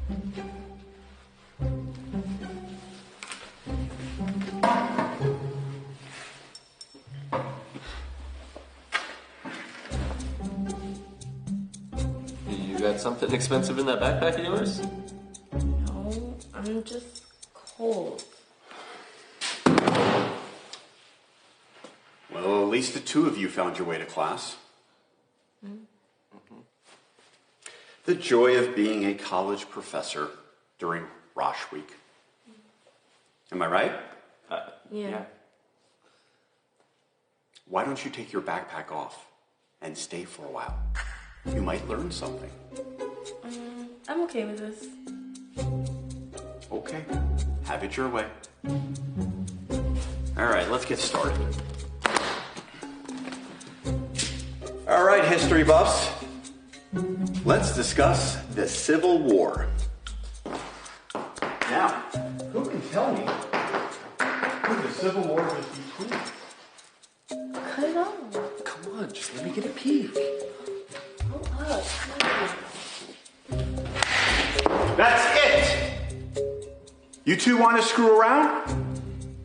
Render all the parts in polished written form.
You got something expensive in that backpack of yours? No, I'm just cold. Well, at least the two of you found your way to class. The joy of being a college professor during Rosh Week. Am I right? Yeah. Why don't you take your backpack off and stay for a while? You might learn something. I'm okay with this. Okay, have it your way. All right, let's get started. All right, history buffs. Let's discuss the Civil War. Now, who can tell me who the Civil War was between? Cut it off. Come on, just let me get a peek. Hold up. That's it! You two want to screw around?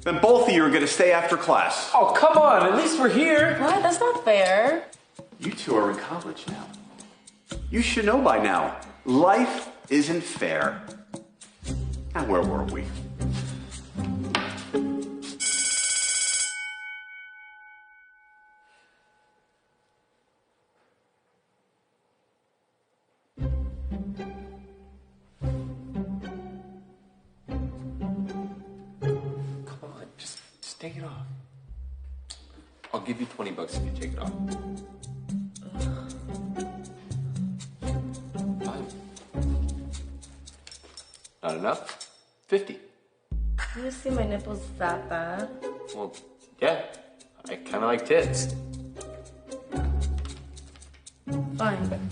Then both of you are going to stay after class. Oh, come on, at least we're here. What? That's not fair. You two are in college now. You should know by now, life isn't fair. And where were we? Come on, just take it off. I'll give you $20 if you take it off. Fine. Not enough? 50. You see my nipples that bad? Well, yeah. I kind of like tits. Fine.